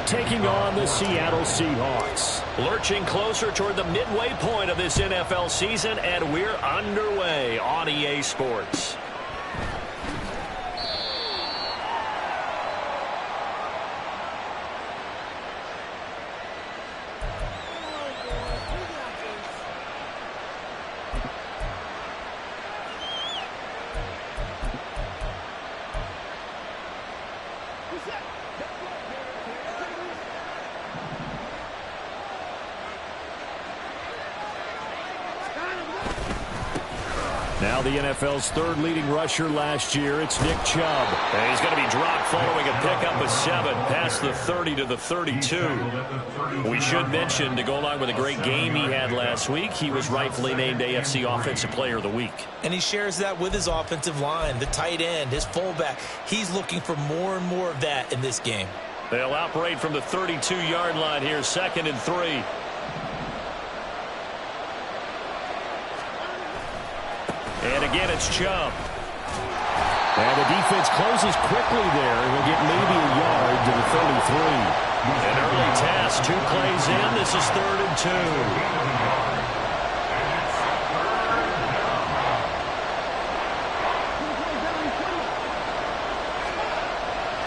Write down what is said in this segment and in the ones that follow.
taking on the Seattle Seahawks. Lurching closer toward the midway point of this NFL season, and we're underway on EA Sports. Now the NFL's third leading rusher last year, it's Nick Chubb. And he's going to be dropped following a pickup of 7 past the 30 to the 32. We should mention, to go along with a great game he had last week, he was rightfully named AFC Offensive Player of the Week. And he shares that with his offensive line, the tight end, his fullback. He's looking for more and more of that in this game. They'll operate from the 32-yard line here, 2nd and 3. And again, it's Chubb. And the defense closes quickly there. He'll get maybe a yard to the 33. An early task, 2 plays in. This is 3rd and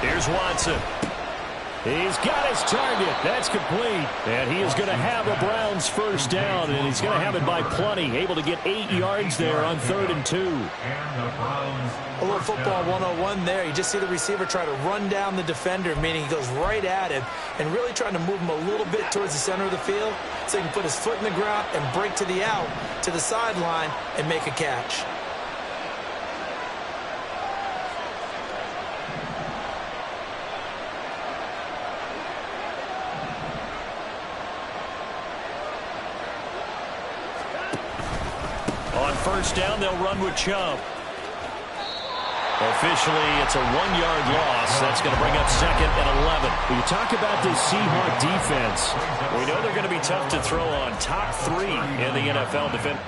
2. Here's Watson. He's got his target. That's complete. And he is going to have a Browns first down, and he's going to have it by plenty. Able to get 8 yards there on 3rd and 2. A little football 101 there. You just see the receiver try to run down the defender, meaning he goes right at him and really trying to move him a little bit towards the center of the field so he can put his foot in the ground and break to the out, to the sideline, and make a catch. On first down, they'll run with Chubb. Officially, it's a 1-yard loss. That's going to bring up 2nd and 11. When you talk about this Seahawks defense, we know they're going to be tough to throw on. Top 3 in the NFL defense.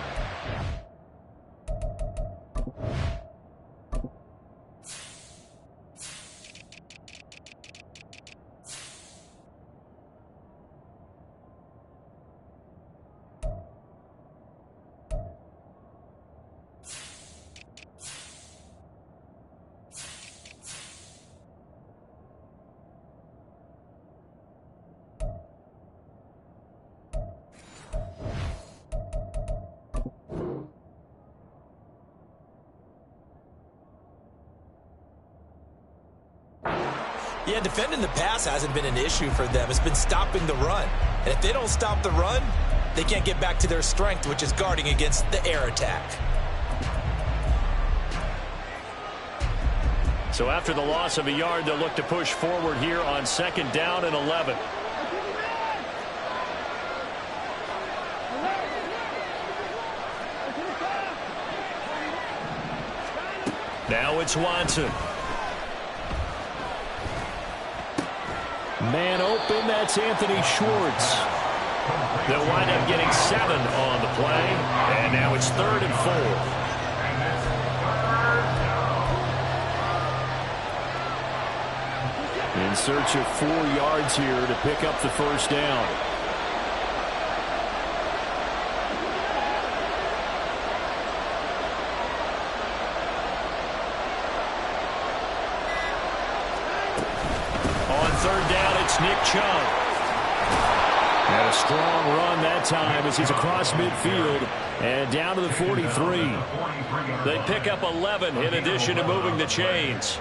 Yeah, defending the pass hasn't been an issue for them. It's been stopping the run. And if they don't stop the run, they can't get back to their strength, which is guarding against the air attack. So after the loss of a yard, they'll look to push forward here on 2nd down and 11. Now it's Watson. Man open, that's Anthony Schwartz. They'll wind up getting 7 on the play. And now it's 3rd and 4. In search of 4 yards here to pick up the first down. On 3rd down, it's Nick Chubb. And a strong run that time as he's across midfield and down to the 43. They pick up 11 in addition to moving the chains.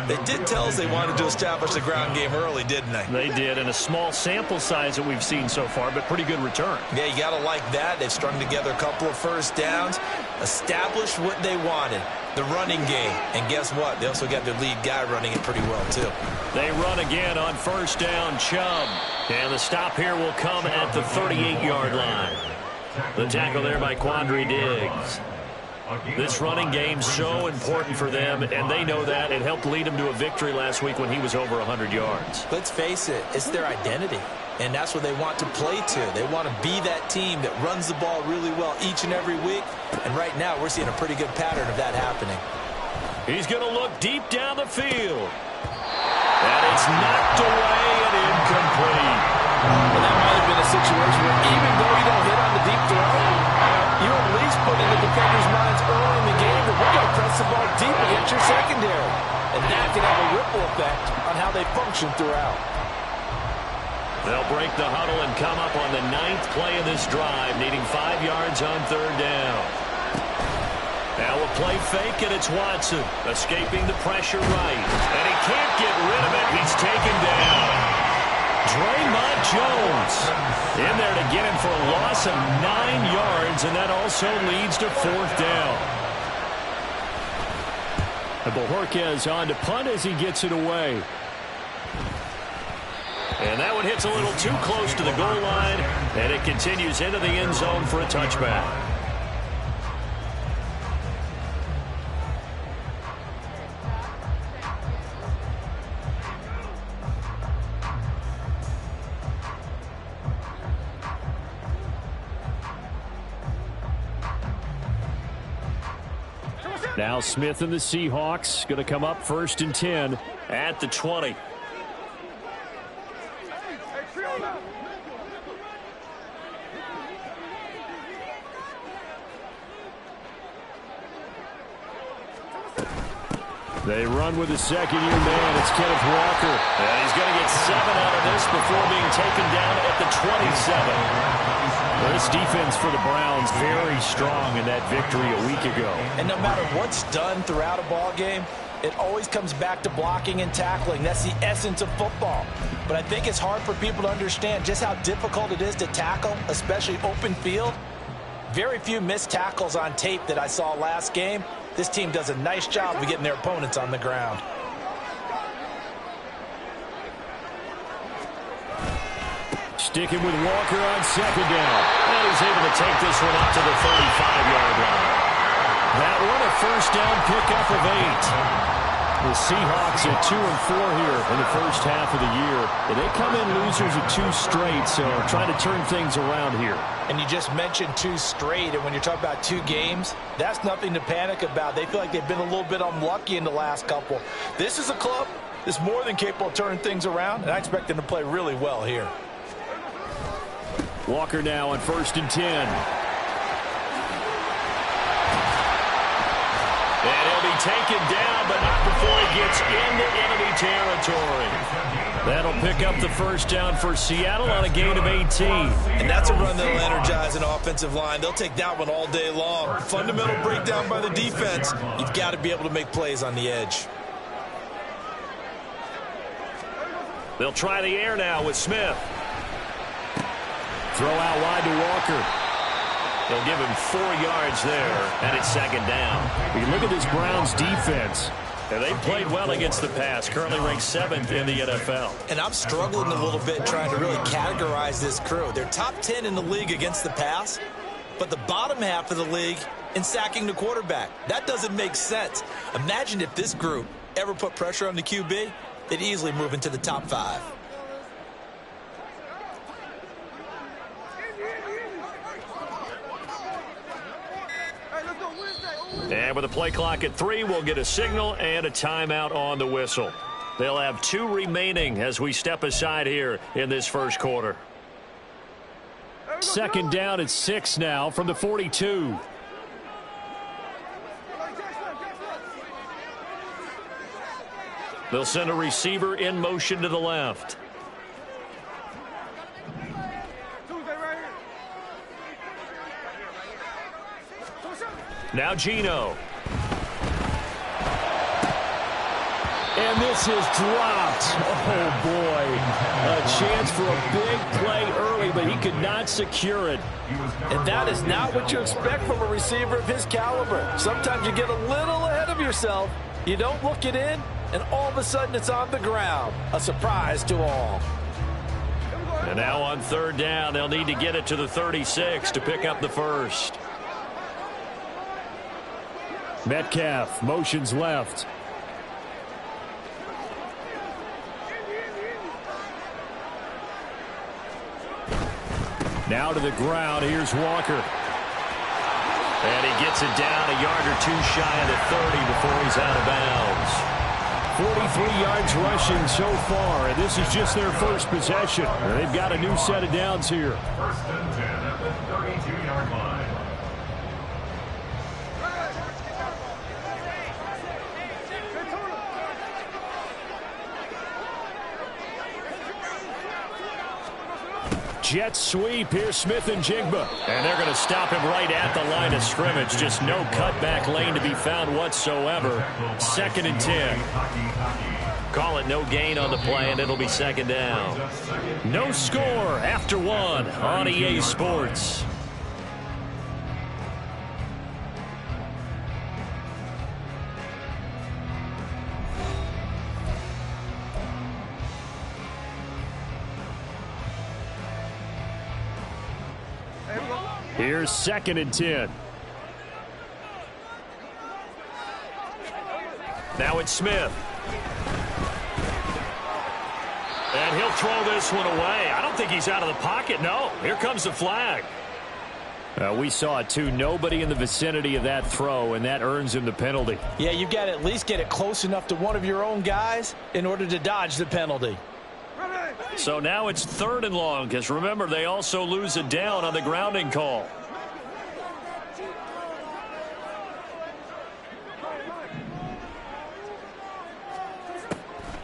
They did tell us they wanted to establish the ground game early, didn't they? They did, and a small sample size that we've seen so far, but pretty good return. Yeah, you got to like that. They've strung together a couple of first downs, established what they wanted, the running game. And guess what? They also got their lead guy running it pretty well, too. They run again on first down, Chubb. And the stop here will come at the 38-yard line. The tackle there by Quandre Diggs. This running game's so important for them, and they know that. It helped lead them to a victory last week when he was over 100 yards. Let's face it, it's their identity, and that's what they want to play to. They want to be that team that runs the ball really well each and every week, and right now we're seeing a pretty good pattern of that happening. He's going to look deep down the field. And it's knocked away and incomplete. that's your secondary. And that can have a ripple effect on how they function throughout. They'll break the huddle and come up on the 9th play of this drive, needing 5 yards on 3rd down. Now a play fake, and it's Watson, escaping the pressure right. And he can't get rid of it. He's taken down. Draymond Jones in there to get him for a loss of 9 yards, and that also leads to 4th down. And Bojorquez on to punt as he gets it away. And that one hits a little too close to the goal line, and it continues into the end zone for a touchback. Now Smith and the Seahawks going to come up 1st and 10 at the 20. They run with the second-year man. It's Kenneth Walker. And he's going to get 7 out of this before being taken down at the 27. Well, this defense for the Browns very strong in that victory a week ago. And no matter what's done throughout a ball game, it always comes back to blocking and tackling. That's the essence of football. But I think it's hard for people to understand just how difficult it is to tackle, especially open field. Very few missed tackles on tape that I saw last game. This team does a nice job of getting their opponents on the ground. Sticking with Walker on 2nd down. And he's able to take this one up to the 35-yard line. That one a 1st down pickup of 8. The Seahawks are 2-4 here in the first half of the year. And they come in losers of 2 straight, so trying to turn things around here. And you just mentioned 2 straight, and when you're talking about 2 games, that's nothing to panic about. They feel like they've been a little bit unlucky in the last couple. This is a club that's more than capable of turning things around, and I expect them to play really well here. Walker now on 1st and 10. And he'll be taken down, but not before he gets into enemy territory. That'll pick up the 1st down for Seattle on a gain of 18. And that's a run that'll energize an offensive line. They'll take that one all day long. Fundamental breakdown by the defense. You've got to be able to make plays on the edge. They'll try the air now with Smith. Throw out wide to Walker. They'll give him 4 yards there, and it's 2nd down. We look at this Browns defense. And they played well against the pass, currently ranked 7th in the NFL. And I'm struggling a little bit trying to really categorize this crew. They're top 10 in the league against the pass, but the bottom half of the league in sacking the quarterback. That doesn't make sense. Imagine if this group ever put pressure on the QB, they'd easily move into the top 5. And with a play clock at 3, we'll get a signal and a timeout on the whistle. They'll have 2 remaining as we step aside here in this first quarter. 2nd down at 6 now from the 42. They'll send a receiver in motion to the left. Now Geno. And this is dropped. Oh, boy. A chance for a big play early, but he could not secure it. And that is not what you expect from a receiver of his caliber. Sometimes you get a little ahead of yourself. You don't look it in, and all of a sudden it's on the ground. A surprise to all. And now on 3rd down, they'll need to get it to the 36 to pick up the first. Metcalf motions left. Now to the ground. Here's Walker. And he gets it down a yard or 2 shy of the 30 before he's out of bounds. 43 yards rushing so far, and this is just their first possession. They've got a new set of downs here. 1st and 10 at the 32-yard line. jet sweep. Here's Smith and Jigba. And they're going to stop him right at the line of scrimmage. Just no cutback lane to be found whatsoever. 2nd and 10. Call it no gain on the play, and it'll be 2nd down. No score after 1 on EA Sports. Here's 2nd and 10. Now it's Smith. And he'll throw this one away. I don't think he's out of the pocket. No, here comes the flag. We saw it too. Nobody in the vicinity of that throw, and that earns him the penalty. Yeah, you've got to at least get it close enough to one of your own guys in order to dodge the penalty. So now it's 3rd and long, because remember, they also lose a down on the grounding call.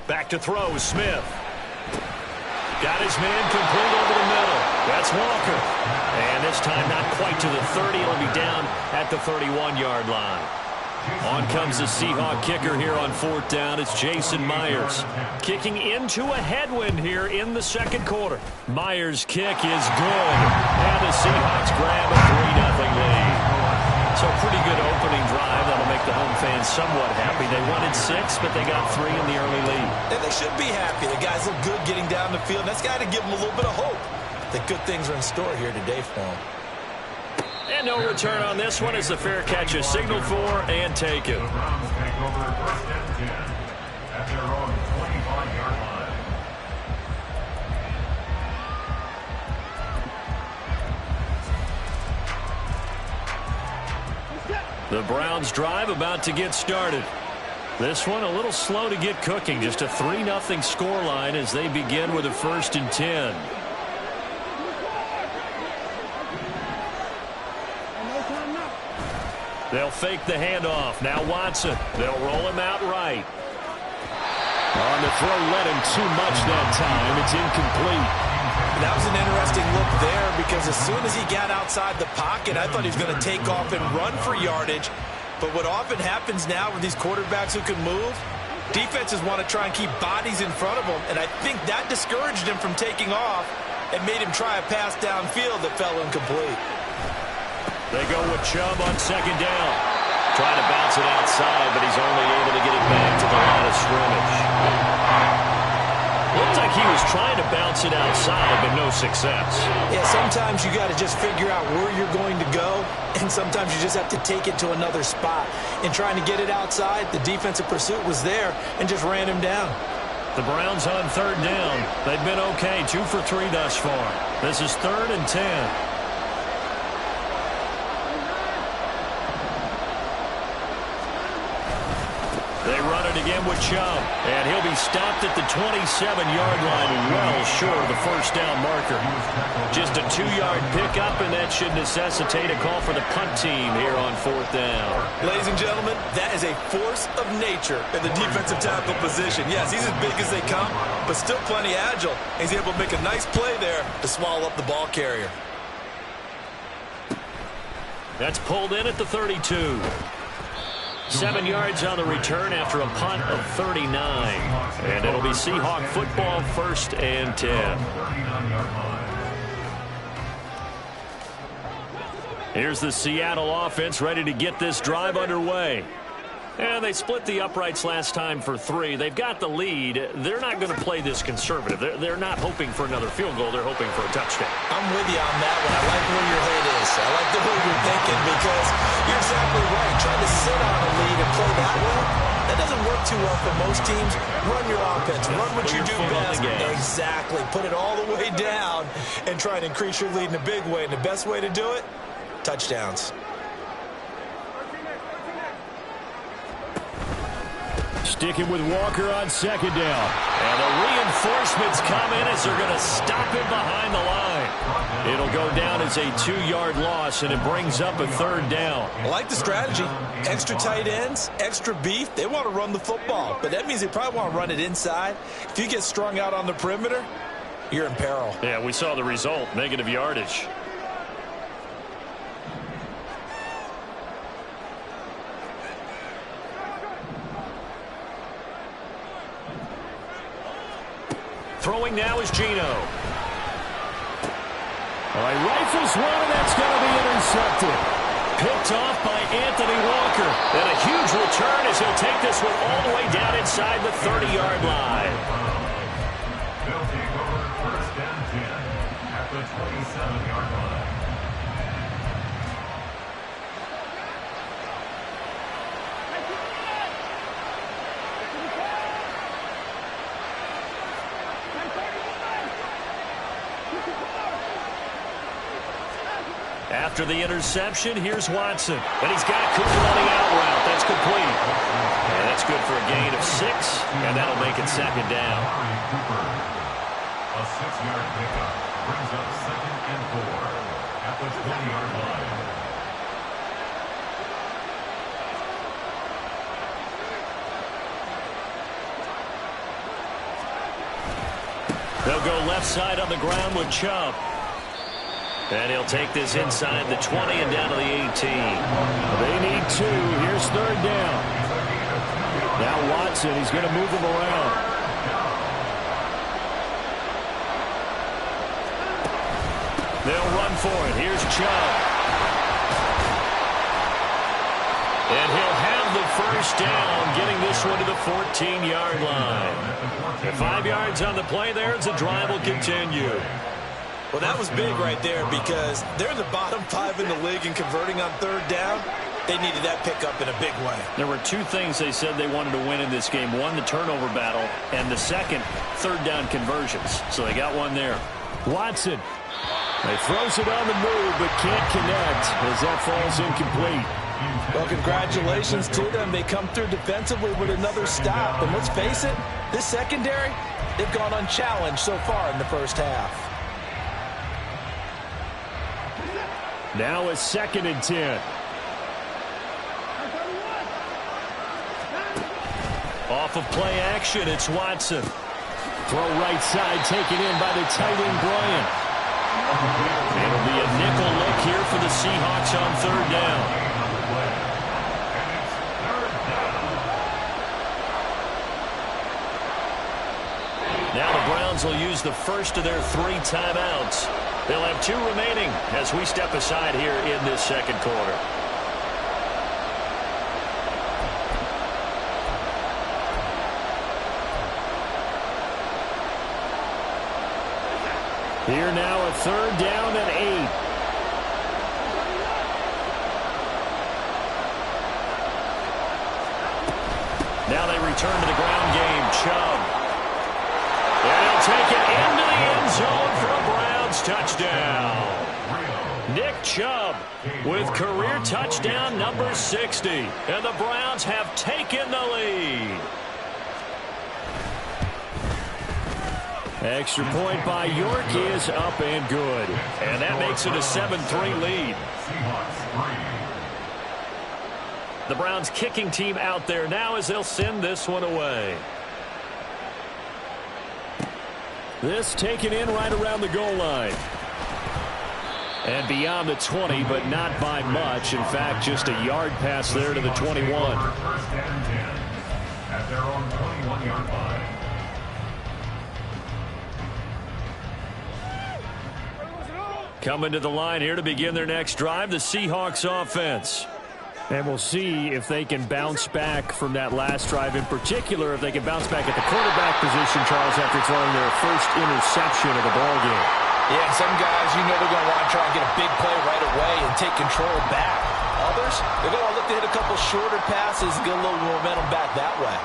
Back to throw, Smith. Got his man complete over the middle. That's Walker. And this time not quite to the 30. It'll be down at the 31-yard line. On comes the Seahawk kicker here on 4th down. It's Jason Myers. Kicking into a headwind here in the 2nd quarter. Myers' kick is good. And the Seahawks grab a 3-0 lead. So pretty good opening drive. That'll make the home fans somewhat happy. They wanted 6, but they got 3 in the early lead. And they should be happy. The guys look good getting down the field. That's got to give them a little bit of hope that good things are in store here today for them. And no return on this one as the fair catch is signaled for and taken. Browns take over 1st and 10 at their own 25-yard line. The Browns drive about to get started. This one a little slow to get cooking. Just a 3-0 scoreline as they begin with a 1st and 10. They'll fake the handoff. Now Watson. They'll roll him out right. On the throw, led him too much that time. It's incomplete. That was an interesting look there because as soon as he got outside the pocket, I thought he was going to take off and run for yardage. But what often happens now with these quarterbacks who can move, defenses want to try and keep bodies in front of them. And I think that discouraged him from taking off and made him try a pass downfield that fell incomplete. They go with Chubb on 2nd down. Trying to bounce it outside, but he's only able to get it back to the line of scrimmage. Looked like he was trying to bounce it outside, but no success. Yeah, sometimes you got to just figure out where you're going to go, and sometimes you just have to take it to another spot. In trying to get it outside, the defensive pursuit was there and just ran him down. The Browns on 3rd down. They've been okay, 2 for 3 thus far. This is 3rd and 10. They run it again with Chubb, and he'll be stopped at the 27-yard line, well short of the 1st down marker. Just a 2-yard pickup, and that should necessitate a call for the punt team here on 4th down. Ladies and gentlemen, that is a force of nature in the defensive tackle position. Yes, he's as big as they come, but still plenty agile. He's able to make a nice play there to swallow up the ball carrier. That's pulled in at the 32. 7 yards on the return after a punt of 39. And it'll be Seahawk football, 1st and 10. Here's the Seattle offense ready to get this drive underway. And they split the uprights last time for 3. They've got the lead. They're not going to play this conservative. They're not hoping for another field goal. They're hoping for a touchdown. I'm with you on that one. I like where your head is. I like the way you're thinking because you're exactly right. Trying to sit on a lead and play that way, that doesn't work too well for most teams. Run your offense. Run what you do best. Exactly. Put it all the way down and try and increase your lead in a big way. And the best way to do it, touchdowns. Sticking with Walker on 2nd down. And the reinforcements come in as they're going to stop him behind the line. It'll go down as a 2-yard loss, and it brings up a 3rd down. I like the strategy. Extra tight ends, extra beef. They want to run the football, but that means they probably want to run it inside. If you get strung out on the perimeter, you're in peril. Yeah, we saw the result, negative yardage. Throwing now is Geno. All right, rifles one, and that's going to be intercepted. Picked off by Anthony Walker. And a huge return as he'll take this one all the way down inside the 30-yard line. They'll take over first and 10 at the 27-yard line. After the interception, here's Watson. And he's got Cooper on the out route. That's complete. And that's good for a gain of 6, and that'll make it second down. Cooper, a 6-yard pickup, brings up second and 4 at the 20-yard line. They'll go left side on the ground with Chubb. And he'll take this inside the 20 and down to the 18. They need 2. Here's third down. Now Watson, he's going to move him around. They'll run for it. Here's Chubb. And he'll have the first down, getting this one to the 14-yard line. And 5 yards on the play there as the drive will continue. Well, that was big right there because they're in the bottom 5 in the league and converting on third down. They needed that pickup in a big way. There were 2 things they said they wanted to win in this game. One, the turnover battle, and the second, third down conversions. So they got one there. Watson. He throws it on the move but can't connect as that falls incomplete. Well, congratulations to them. They come through defensively with another stop. And let's face it, this secondary, they've gone unchallenged so far in the first half. Now a 2nd and 10. Off of play action, it's Watson. Throw right side, taken in by the tight end, Bryant. It'll be a nickel look here for the Seahawks on third down. Now the Browns will use the first of their 3 timeouts. They'll have 2 remaining as we step aside here in this second quarter. Here now a third down and 8. Now they return to the ground game. Chubb. And he'll take it into the end zone for a Browns touchdown. Nick Chubb with career touchdown number 60. And the Browns have taken the lead. Extra point by York is up and good. And that makes it a 7-3 lead. The Browns kicking team out there now as they'll send this one away. This taken in right around the goal line. And beyond the 20, but not by much. In fact, just a yard pass there to the 21. First and 10 at their own 21-yard line. Coming to the line here to begin their next drive, the Seahawks offense. And we'll see if they can bounce back from that last drive. In particular, if they can bounce back at the quarterback position, Charles, after throwing their first interception of the ballgame. Yeah, some guys, you know they're going to want to try and get a big play right away and take control back. Others, they're going to look to hit a couple shorter passes, get a little momentum back that way.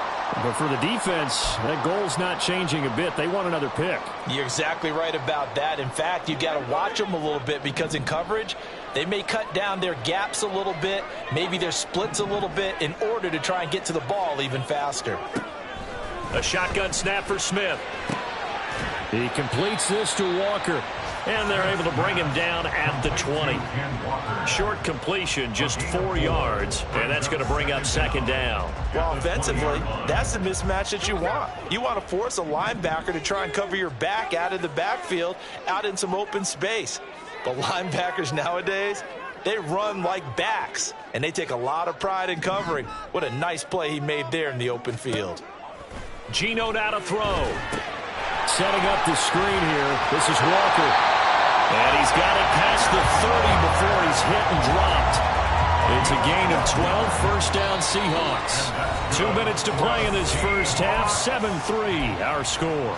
But for the defense, that goal's not changing a bit. They want another pick. You're exactly right about that. In fact, you got to watch them a little bit because in coverage, they may cut down their gaps a little bit, maybe their splits a little bit in order to try and get to the ball even faster. A shotgun snap for Smith. He completes this to Walker. And they're able to bring him down at the 20. Short completion, just 4 yards, and that's going to bring up second down. Well, offensively, that's the mismatch that you want. You want to force a linebacker to try and cover your back out of the backfield, out in some open space. But linebackers nowadays, they run like backs, and they take a lot of pride in covering. What a nice play he made there in the open field. Geno now to throw. Setting up the screen here. This is Walker. And he's got it past the 30 before he's hit and dropped. It's a gain of 12, first down Seahawks. 2 minutes to play in this first half, 7-3 our score.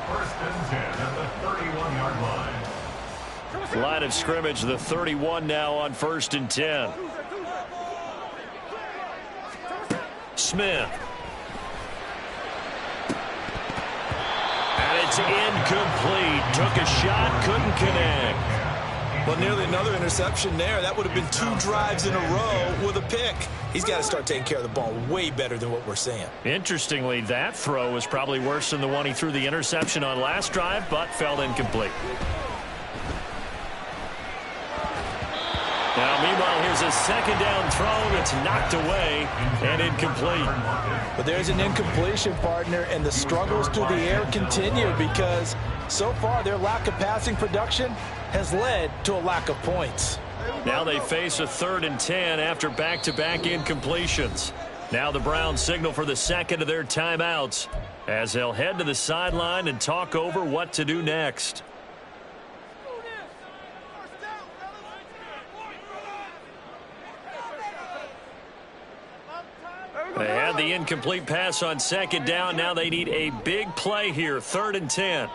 First and 10 at the 31-yard line. Line of scrimmage, the 31 now on first and 10. Smith. And it's incomplete. Took a shot, couldn't connect. Well, nearly another interception there. That would have been 2 drives in a row with a pick. He's got to start taking care of the ball way better than what we're seeing. Interestingly, that throw was probably worse than the one he threw the interception on last drive, but fell incomplete. Now, meanwhile, here's a second down throw that's knocked away and incomplete. But there's an incompletion, partner, and the struggles through the air continue because so far their lack of passing production has led to a lack of points. Now they face a 3rd and 10 after back-to-back incompletions. Now the Browns signal for the second of their timeouts as they'll head to the sideline and talk over what to do next. They had the incomplete pass on second down. Now they need a big play here, 3rd and 10.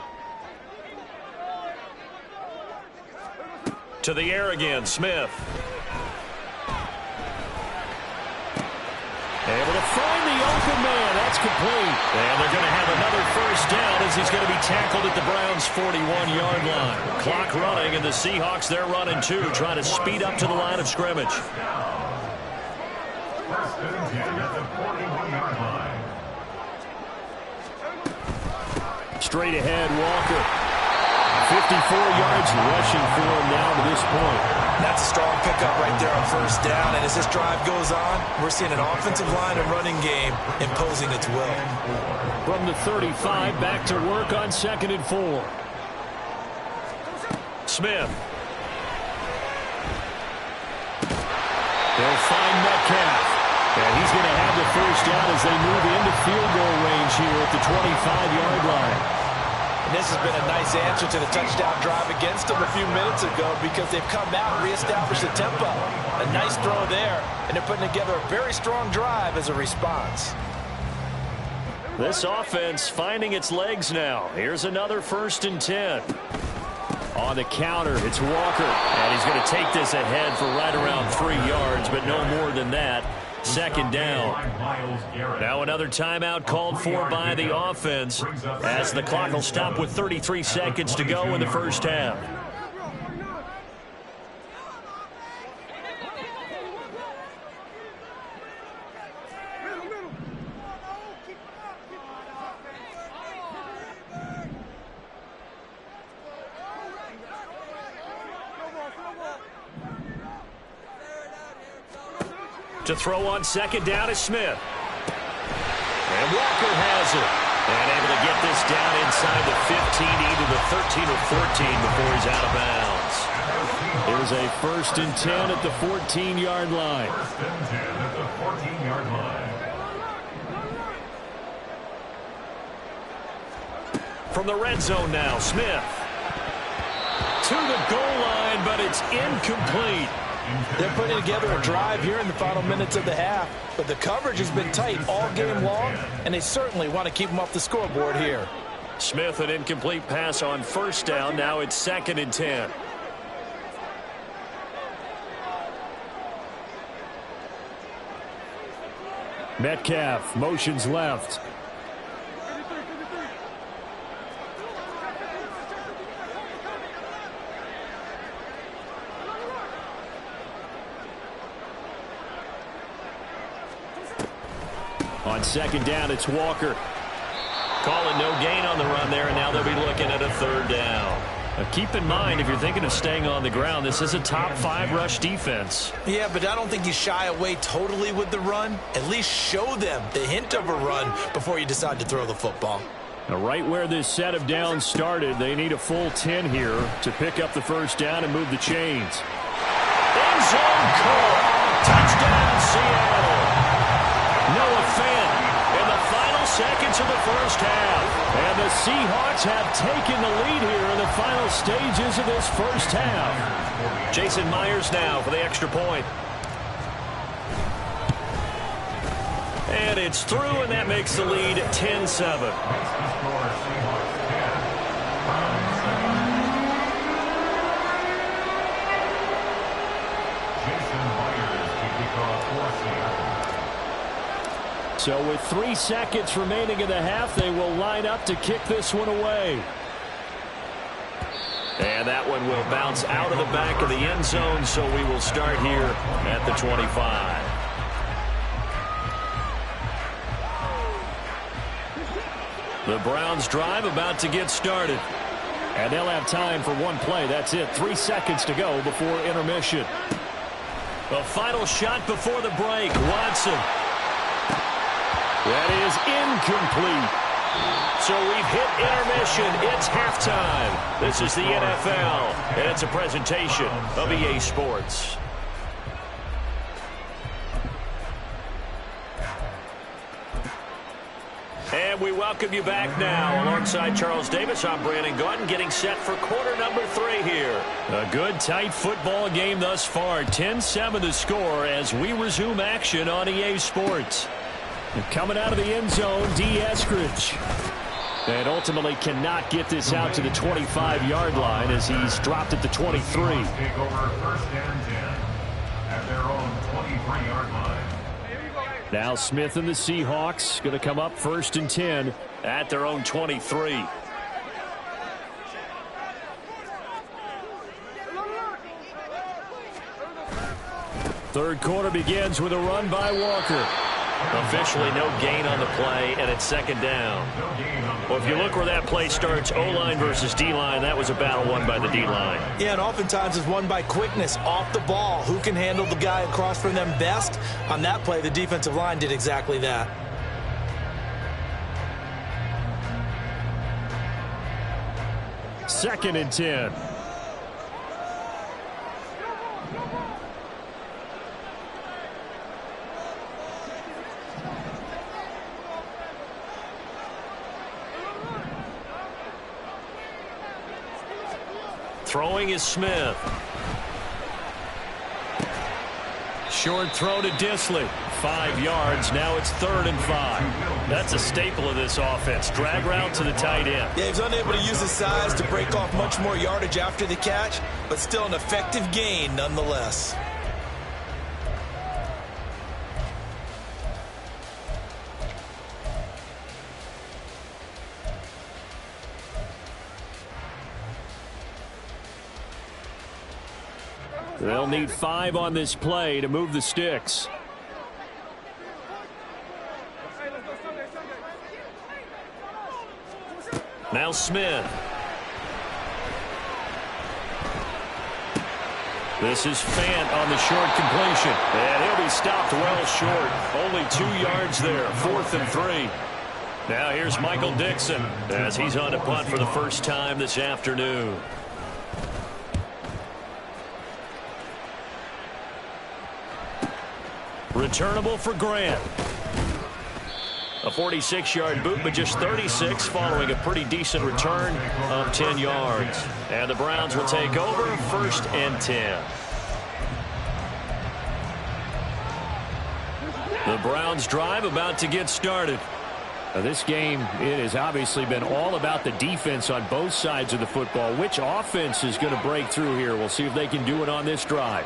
To the air again, Smith. Able to find the open man. That's complete. And they're going to have another first down as he's going to be tackled at the Browns' 41-yard line. Clock running, and the Seahawks, they're running too, trying to speed up to the line of scrimmage. First and 10 at the 41-yard line. Straight ahead, Walker. 54 yards rushing for him now to this point. That's a strong pickup right there on first down. And as this drive goes on, we're seeing an offensive line and running game imposing its will. From the 35, back to work on 2nd and 4. Smith. They'll find Metcalf. And he's going to have the first down as they move into field goal range here at the 25-yard line. And this has been a nice answer to the touchdown drive against them a few minutes ago because they've come out and reestablished the tempo. A nice throw there, and they're putting together a very strong drive as a response. This offense finding its legs now. Here's another 1st and 10. On the counter, it's Walker. And he's going to take this ahead for right around 3 yards, but no more than that. 2nd down. Now another timeout called for by the offense as the clock will stop with 33 seconds to go in the first half. To throw on second down is Smith. And Walker has it. And able to get this down inside the 15, either the 13 or 14 before he's out of bounds. There's a 1st and 10 at the 14-yard line. 1st and 10 at the 14-yard line. From the red zone now, Smith. To the goal line, but it's incomplete. They're putting together a drive here in the final minutes of the half, but the coverage has been tight all game long, and they certainly want to keep them off the scoreboard here. Smith, an incomplete pass on first down. Now it's 2nd and 10. Metcalf motions left. On second down, it's Walker. Call it no gain on the run there, and now they'll be looking at a third down. Keep in mind, if you're thinking of staying on the ground, this is a top 5 rush defense. Yeah, but I don't think you shy away totally with the run. At least show them the hint of a run before you decide to throw the football. Now, right where this set of downs started, they need a full 10 here to pick up the first down and move the chains. End zone call. Touchdown, Seattle. Noah Fant in the final seconds of the first half. And the Seahawks have taken the lead here in the final stages of this first half. Jason Myers now for the extra point. And it's through, and that makes the lead 10-7. So with 3 seconds remaining in the half, they will line up to kick this one away. And that one will bounce out of the back of the end zone, so we will start here at the 25. The Browns drive about to get started. And they'll have time for one play. That's it. 3 seconds to go before intermission. The final shot before the break. Watson. That is incomplete. So we've hit intermission. It's halftime. This is the NFL, and it's a presentation of EA Sports. And we welcome you back now. Alongside Charles Davis, I'm Brandon Gaudin, getting set for quarter number 3 here. A good, tight football game thus far. 10-7 the score as we resume action on EA Sports. And coming out of the end zone, D. Eskridge. And ultimately cannot get this out to the 25-yard line as he's dropped at the 23. Take over first and 10 at their own 23-yard line. Now Smith and the Seahawks going to come up first and 10 at their own 23. Third quarter begins with a run by Walker. Officially no gain on the play, and it's second down. Well, if you look where that play starts, O-line versus D-line, that was a battle won by the D-line. Yeah, and oftentimes it's won by quickness off the ball. Who can handle the guy across from them best? On that play, the defensive line did exactly that. Second and 10. Throwing is Smith. Short throw to Dissly. 5 yards. Now it's 3rd and 5. That's a staple of this offense. Drag route to the tight end. Yeah, he's unable to use his size to break off much more yardage after the catch, but still an effective gain nonetheless. They'll need 5 on this play to move the sticks. Now Smith. This is Fant on the short completion. And he'll be stopped well short. Only 2 yards there. 4th and 3. Now here's Michael Dixon as he's on to punt for the first time this afternoon. Returnable for Grant. A 46-yard boot, but just 36 following a pretty decent return of 10 yards. And the Browns will take over 1st and 10. The Browns drive about to get started. Now this game, it has obviously been all about the defense on both sides of the football. Which offense is going to break through here? We'll see if they can do it on this drive.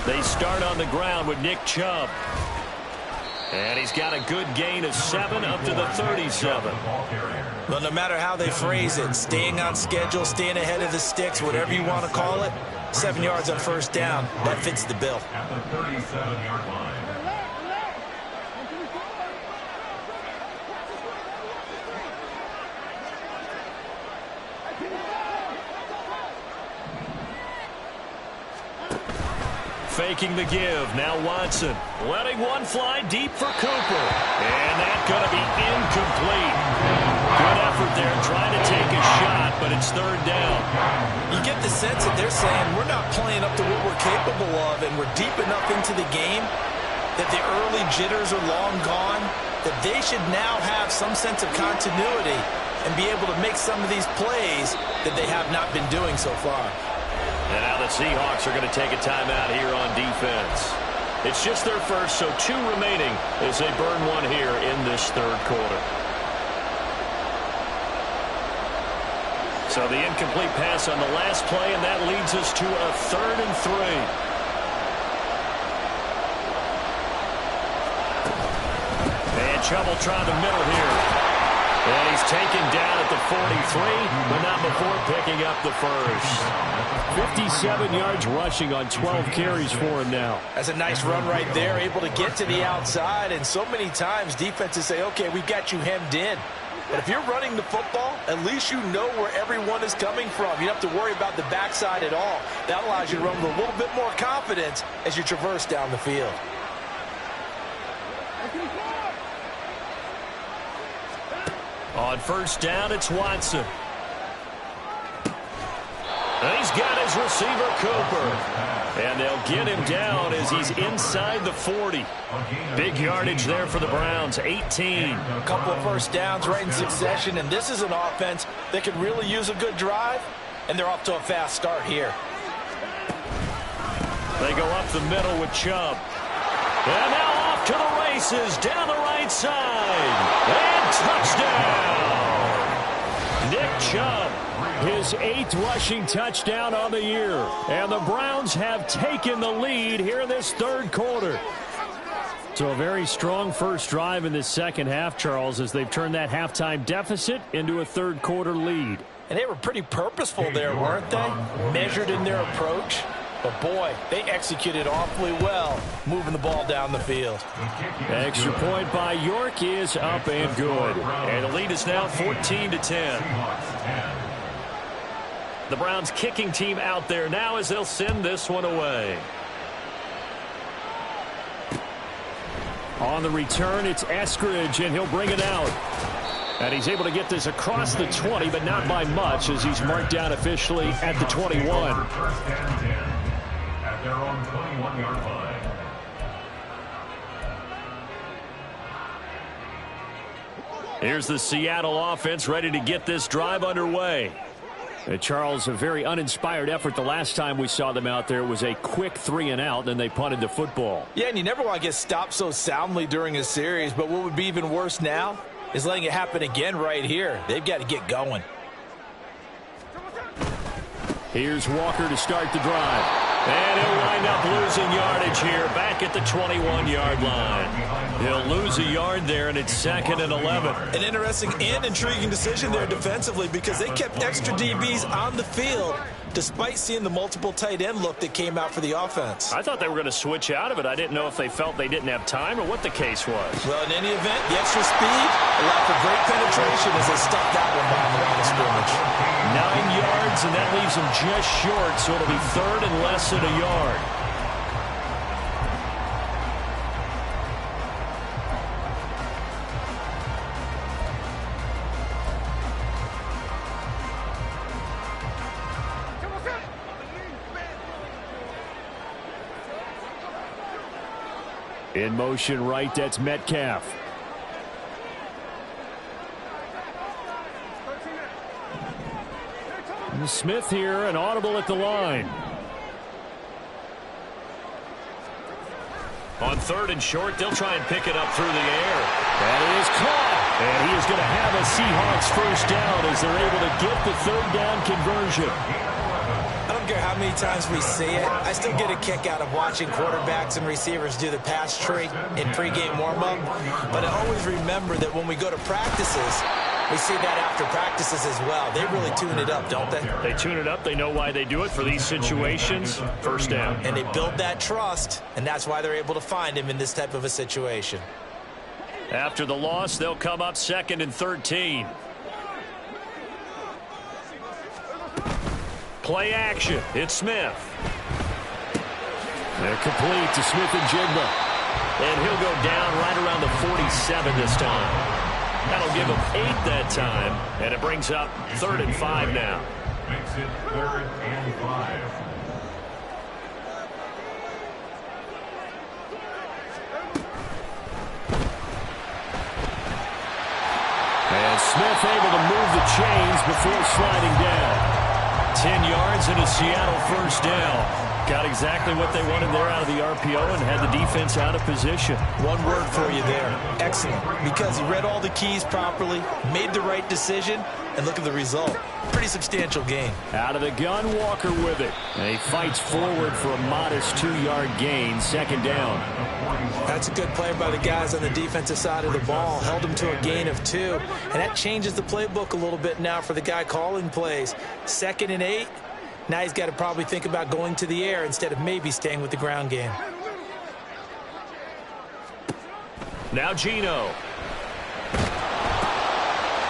They start on the ground with Nick Chubb. And he's got a good gain of 7 up to the 37. Well, no matter how they phrase it, staying on schedule, staying ahead of the sticks, whatever you want to call it, 7 yards on first down, that fits the bill. At the 37-yard line. faking the give. Now Watson letting one fly deep for Cooper. And that's going to be incomplete. Good effort there trying to take a shot, but it's third down. You get the sense that they're saying we're not playing up to what we're capable of, and we're deep enough into the game that the early jitters are long gone, that they should now have some sense of continuity and be able to make some of these plays that they have not been doing so far. And now the Seahawks are going to take a timeout here on defense. It's just their first, so 2 remaining as they burn one here in this third quarter. So the incomplete pass on the last play, and that leads us to a 3rd and 3. Chubb will try the middle here. And he's taken down at the 43, but not before picking up the first. 57 yards rushing on 12 carries for him now. That's a nice run right there, able to get to the outside. And so many times defenses say, okay, we've got you hemmed in. But if you're running the football, at least you know where everyone is coming from. You don't have to worry about the backside at all. That allows you to run with a little bit more confidence as you traverse down the field. On first down, it's Watson. And he's got his receiver, Cooper. And they'll get him down as he's inside the 40. Big yardage there for the Browns, 18. A couple of first downs right in succession, and this is an offense that could really use a good drive, and they're off to a fast start here. They go up the middle with Chubb. And now off to the races, down the right side. And touchdown! Nick Chubb. His 8th rushing touchdown on the year. And the Browns have taken the lead here in this third quarter. So a very strong first drive in this second half, Charles, as they've turned that halftime deficit into a third quarter lead. And they were pretty purposeful there, weren't they? Measured in their approach. But, boy, they executed awfully well, moving the ball down the field. Extra point by York is up and good. And the lead is now 14-10. The Browns kicking team out there now as they'll send this one away. On the return, it's Eskridge, and he'll bring it out. And he's able to get this across the 20, but not by much, as he's marked down officially at the 21. Their own 21-yard line. Here's the Seattle offense ready to get this drive underway. Charles, a very uninspired effort the last time we saw them out there. It was a quick 3-and-out, then they punted the football. Yeah, and you never want to get stopped so soundly during a series, but what would be even worse now is letting it happen again right here. They've got to get going. Here's Walker to start the drive. And he'll wind up losing yardage here back at the 21-yard line. He'll lose a yard there, and it's 2nd and 11. An interesting and intriguing decision there defensively because they kept extra DBs on the field despite seeing the multiple tight end look that came out for the offense. I thought they were going to switch out of it. I didn't know if they felt they didn't have time or what the case was. Well, in any event, the extra speed allowed for great penetration as they stuck that one behind the line of scrimmage. 9 yards, and that leaves them just short, so it'll be 3rd and less than a yard. In motion right, that's Metcalf. Smith here, an audible at the line. On 3rd and short, they'll try and pick it up through the air. That is caught. And he is going to have a Seahawks first down as they're able to get the 3rd down conversion. I don't care how many times we see it. I still get a kick out of watching quarterbacks and receivers do the pass tree in pregame warm-up. But I always remember that when we go to practices, we see that after practices as well. They really tune it up, don't they? They tune it up. They know why they do it for these situations. First down. And they build that trust, and that's why they're able to find him in this type of a situation. After the loss, they'll come up 2nd and 13. Play action. It's Smith. They're complete to Smith-Njigba. And he'll go down right around the 47 this time. That'll give him 8 that time, and it brings up 3rd and 5 now. Makes it 3rd and 5. And Smith able to move the chains before sliding down. 10 yards and a Seattle first down. Got exactly what they wanted there out of the RPO and had the defense out of position. One word for you there. Excellent. Because he read all the keys properly, made the right decision, and look at the result. Pretty substantial gain. Out of the gun, Walker with it. And he fights forward for a modest 2-yard gain, 2nd down. That's a good play by the guys on the defensive side of the ball. Held him to a gain of 2. And that changes the playbook a little bit now for the guy calling plays. 2nd and 8. Now he's got to probably think about going to the air instead of maybe staying with the ground game. Now Geno.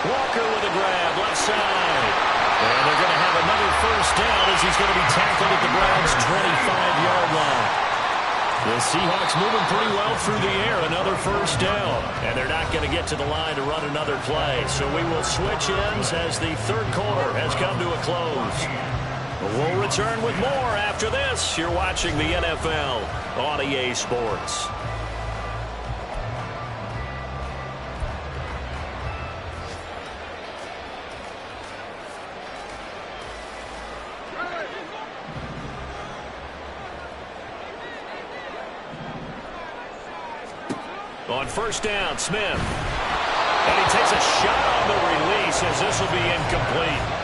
Walker with a grab, left side. And they're going to have another first down as he's going to be tackled at the Browns' 25-yard line. The Seahawks moving pretty well through the air. Another first down. And they're not going to get to the line to run another play. So we will switch ends as the 3rd quarter has come to a close. We'll return with more after this. You're watching the NFL on EA Sports. On first down, Smith. And he takes a shot on the release as this will be incomplete.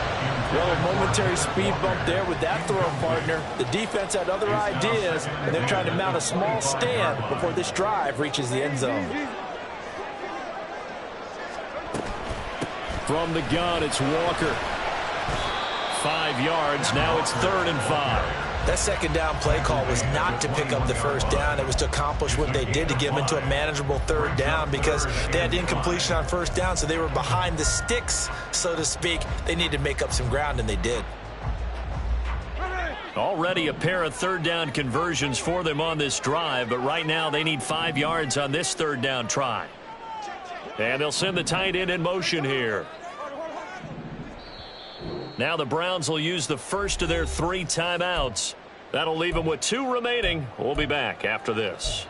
Well, a momentary speed bump there with that throw partner. The defense had other ideas, and they're trying to mount a small stand before this drive reaches the end zone. From the gun, it's Walker. 5 yards. Now it's 3rd and 5. That 2nd down play call was not to pick up the first down. It was to accomplish what they did to get them into a manageable 3rd down because they had incompletion on first down, so they were behind the sticks, so to speak. They needed to make up some ground, and they did. Already a pair of 3rd down conversions for them on this drive, but right now they need 5 yards on this 3rd down try. And they'll send the tight end in motion here. Now the Browns will use the first of their 3 timeouts. That'll leave them with 2 remaining. We'll be back after this.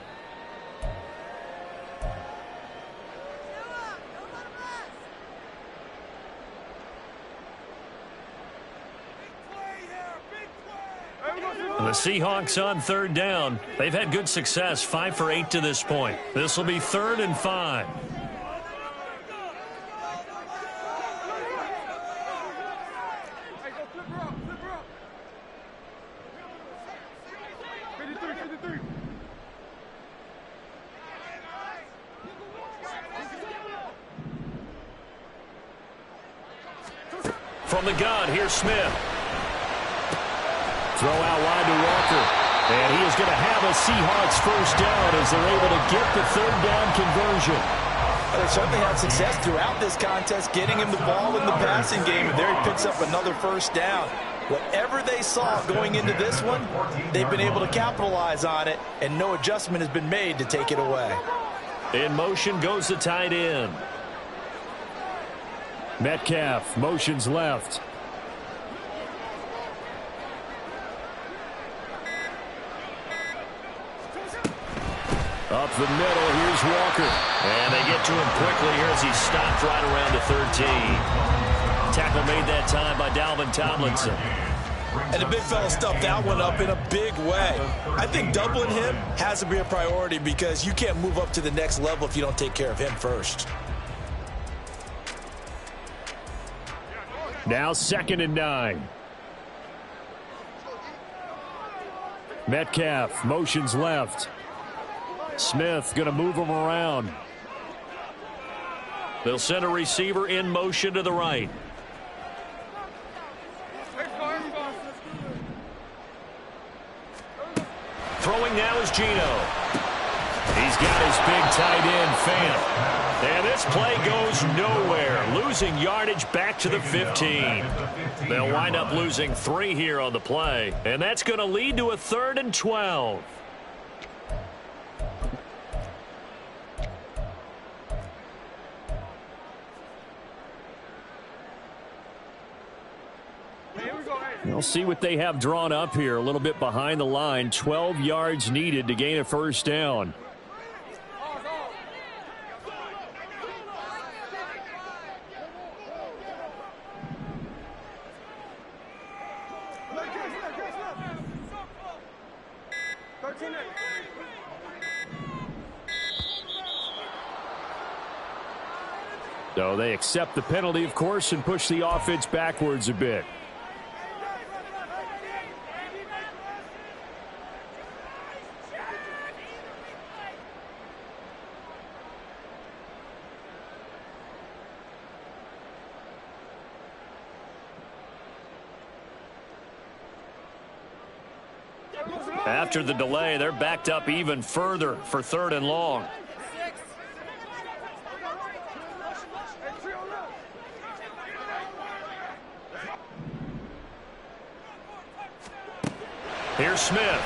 The Seahawks on 3rd down. They've had good success, 5 for 8 to this point. This will be 3rd and 5. From the gun, here's Smith. Throw out wide to Walker. And he is going to have a Seahawks first down as they're able to get the 3rd down conversion. Well, they certainly had success throughout this contest, getting him the ball in the passing game, and there he picks up another first down. Whatever they saw going into this one, they've been able to capitalize on it, and no adjustment has been made to take it away. In motion goes the tight end. Metcalf motions left. Up the middle, here's Walker. And they get to him quickly here as he stopped right around the 13. Tackle made that time by Dalvin Tomlinson. And the big fella stuffed that one up in a big way. I think doubling him has to be a priority because you can't move up to the next level if you don't take care of him first. Now 2nd and 9. Metcalf motions left. Smith going to move him around. They'll send a receiver in motion to the right. Throwing now is Geno. He's got his big tight end, Fant. And this play goes nowhere. Losing yardage back to the 15. They'll wind up losing 3 here on the play. And that's going to lead to a 3rd and 12. We'll see what they have drawn up here. A little bit behind the line. 12 yards needed to gain a first down. So they accept the penalty, of course, and push the offense backwards a bit. After the delay, they're backed up even further for 3rd and long. Here's Smith.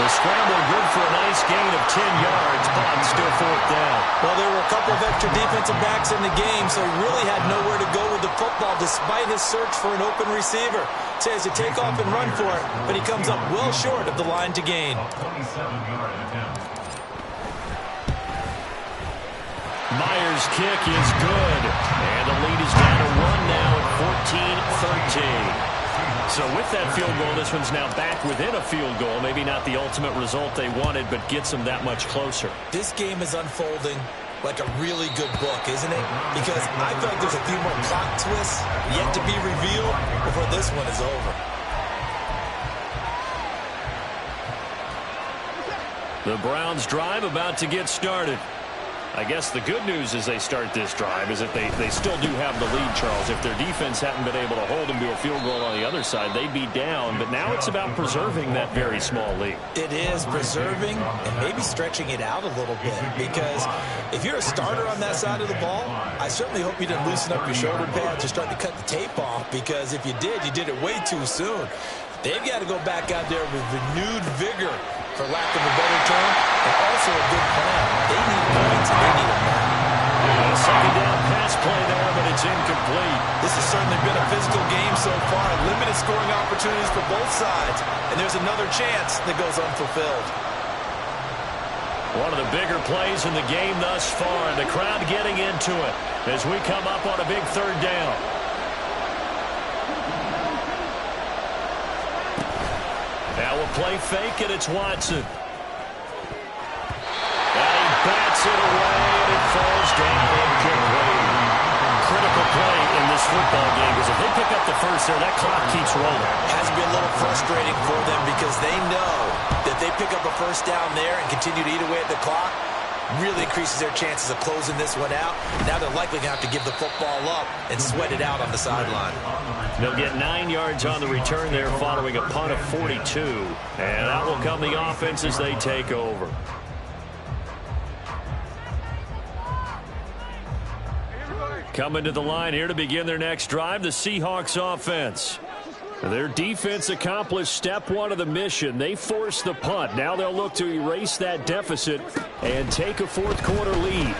The scramble good for a nice gain of 10 yards, but still 4th down. Well, there were a couple of extra defensive backs in the game, so he really had nowhere to go with the football despite his search for an open receiver. So he has to take off and run for it, but he comes up well short of the line to gain. 27-yard attempt. Myers' kick is good, and the lead is down to 1 now at 14-13. So with that field goal, this one's now back within a field goal. Maybe not the ultimate result they wanted, but gets them that much closer. This game is unfolding like a really good book, isn't it? Because I feel like there's a few more plot twists yet to be revealed before this one is over. The Browns' drive about to get started. I guess the good news as they start this drive is that they still do have the lead, Charles. If their defense hadn't been able to hold them to a field goal on the other side, they'd be down. But now it's about preserving that very small lead. It is preserving and maybe stretching it out a little bit, because if you're a starter on that side of the ball, I certainly hope you didn't loosen up your shoulder pads or start to cut the tape off, because if you did it way too soon. They've got to go back out there with renewed vigor, for lack of a better term, and also a good plan. They need points and they need a plan. A second down pass play there, but it's incomplete. This has certainly been a physical game so far. Limited scoring opportunities for both sides. And there's another chance that goes unfulfilled. One of the bigger plays in the game thus far, and the crowd getting into it as we come up on a big 3rd down. Now we'll play fake, and it's Watson. And he bats it away, and it falls down incomplete. Critical play in this football game, because if they pick up the first there, that clock keeps rolling. It has to be a little frustrating for them, because they know that they pick up a first down there and continue to eat away at the clock, really increases their chances of closing this one out. Now they're likely going to have to give the football up and sweat it out on the sideline. They'll get 9 yards on the return there following a punt of 42. And that will come the offense as they take over. Coming to the line here to begin their next drive, the Seahawks offense. Their defense accomplished step 1 of the mission. They forced the punt. Now they'll look to erase that deficit and take a 4th quarter lead.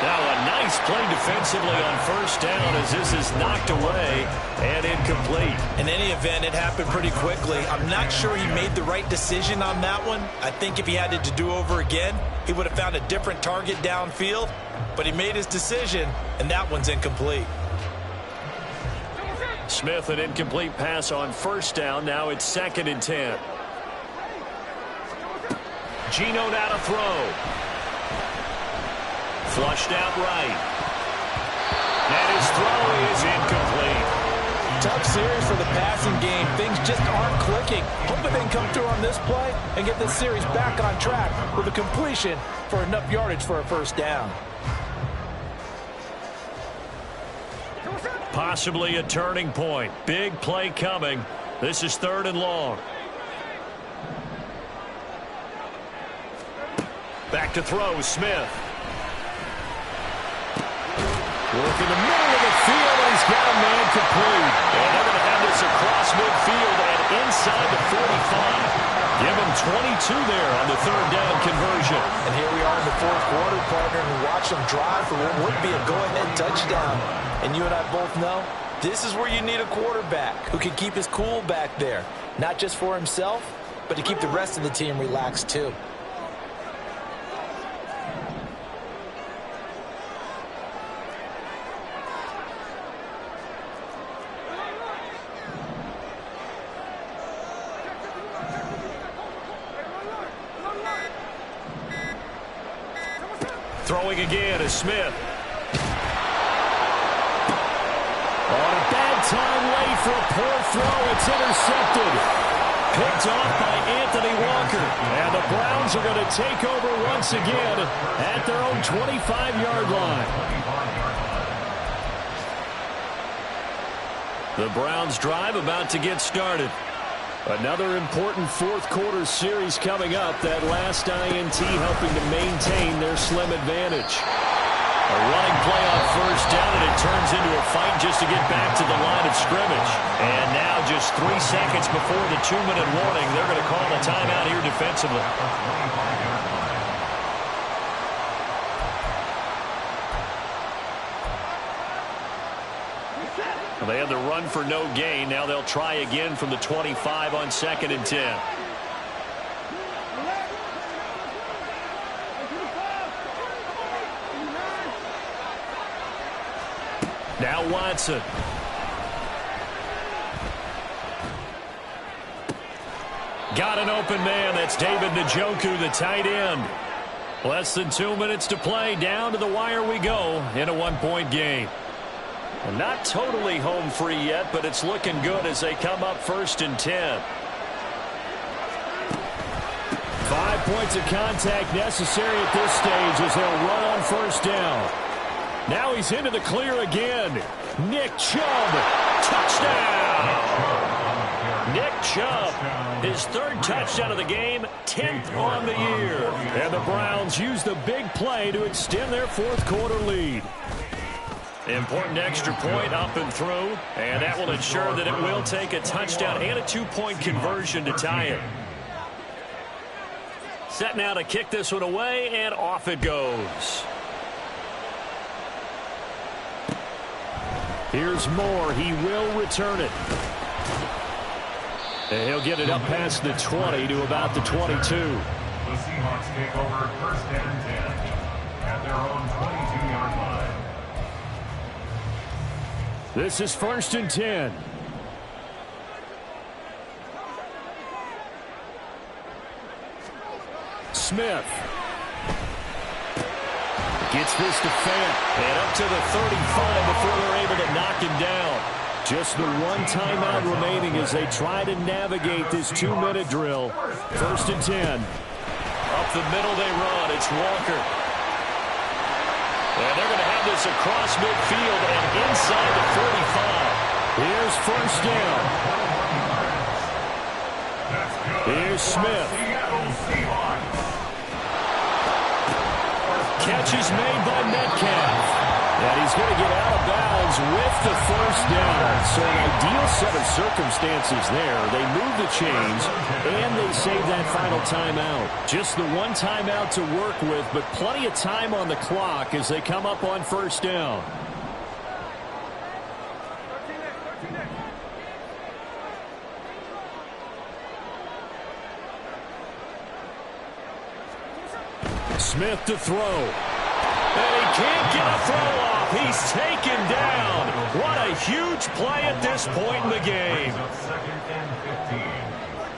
Now a nice play defensively on first down as this is knocked away and incomplete. In any event, it happened pretty quickly. I'm not sure he made the right decision on that one. I think if he had to do over again, he would have found a different target downfield. But he made his decision, and that one's incomplete. Smith, an incomplete pass on first down. Now it's 2nd and 10. Geno now to throw. Flushed out right. And his throw is incomplete. Tough series for the passing game. Things just aren't clicking. Hoping they can come through on this play and get this series back on track with a completion for enough yardage for a first down. Possibly a turning point. Big play coming. This is 3rd and long. Back to throw, Smith. Work in the middle of the field, and he's got a man complete. And they're going to have this across midfield and inside the 45. Give him 22 there on the third down conversion. And here we are in the fourth quarter, partner, and watch them drive for what would be a go-ahead touchdown. And you and I both know this is where you need a quarterback who can keep his cool back there, not just for himself, but to keep the rest of the team relaxed too. Throwing again is Smith. On a bad time late for a poor throw. It's intercepted. Picked off by Anthony Walker. And the Browns are going to take over once again at their own 25-yard line. The Browns drive about to get started. Another important fourth quarter series coming up. That last INT helping to maintain their slim advantage. A running play on first down, and it turns into a fight just to get back to the line of scrimmage. And now just 3 seconds before the 2-minute warning, they're going to call a timeout here defensively. They had the run for no gain. Now they'll try again from the 25 on 2nd and 10. Now Watson. Got an open man. That's David Njoku, the tight end. Less than 2 minutes to play. Down to the wire we go in a 1-point game. Well, not totally home free yet, but it's looking good as they come up 1st and 10. 5 points of contact necessary at this stage as they'll run on first down. Now he's into the clear again. Nick Chubb, touchdown! Nick Chubb, his 3rd touchdown of the game, 10th on the year. And the Browns use the big play to extend their fourth quarter lead. Important extra point up and through, and that will ensure that it will take a touchdown and a 2-point conversion to tie it. Set now to kick this one away, and off it goes. Here's Moore. He will return it. And he'll get it up past the 20 to about the 22. The Seahawks take over 1st and 10 at their own 22-yard line. This is 1st and 10. Smith gets this to Fant. And up to the 35 before they're able to knock him down. Just the one timeout remaining as they try to navigate this 2-minute drill. 1st and 10. Up the middle they run. It's Walker. And they're going to have this across midfield and inside the 45. Here's first down. Here's Smith. Catch is made by Metcalf. And he's going to get out of bounds with the first down. So an ideal set of circumstances there. They move the chains, and they save that final timeout. Just the one timeout to work with, but plenty of time on the clock as they come up on first down. Smith to throw. And he can't get a throw off. He's taken down. What a huge play at this point in the game. 2nd and 15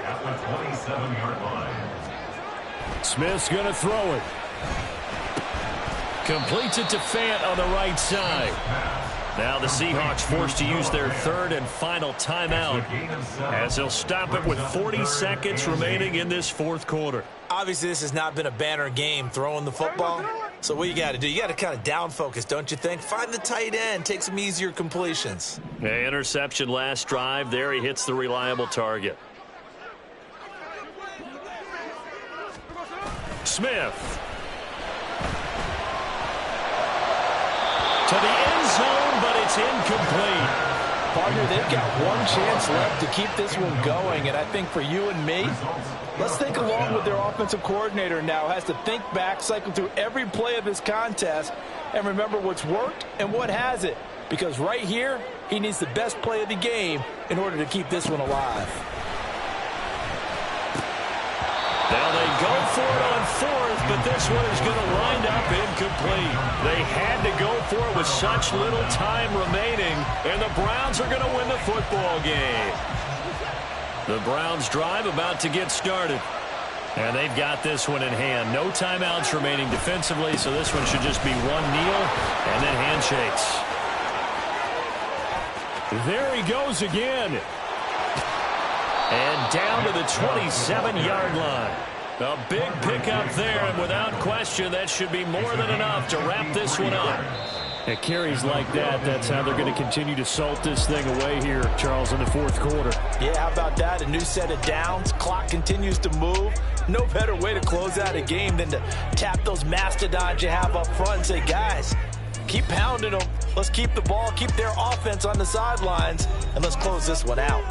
at the 27-yard line. Smith's going to throw it. Completes it to Fant on the right side. Now the Seahawks forced to use their 3rd and final timeout as they'll stop it with 40 seconds remaining in this 4th quarter. Obviously, this has not been a banner game throwing the football. So what you got to do, you got to kind of down focus, don't you think? Find the tight end, take some easier completions. Interception last drive. There he hits the reliable target. Smith. To the end zone, but It's incomplete. Partner, they've got one chance left to keep this one going, and I think for you and me, let's think along with their offensive coordinator now. Has to think back, cycle through every play of this contest, and remember what's worked and what hasn't. Because right here, he needs the best play of the game in order to keep this one alive. Now they go for it on fourth, but this one is going to wind up incomplete. They had to go for it with such little time remaining, and the Browns are going to win the football game. The Browns drive about to get started. And they've got this one in hand. No timeouts remaining defensively, so this one should just be one kneel and then handshakes. There he goes again. And down to the 27-yard line. A big pickup there, and without question, that should be more than enough to wrap this one up. At carries like that, that's how they're going to continue to salt this thing away here, Charles, in the fourth quarter. Yeah, how about that? A new set of downs. Clock continues to move. No better way to close out a game than to tap those mastodons you have up front and say, guys, keep pounding them. Let's keep the ball, keep their offense on the sidelines, and let's close this one out.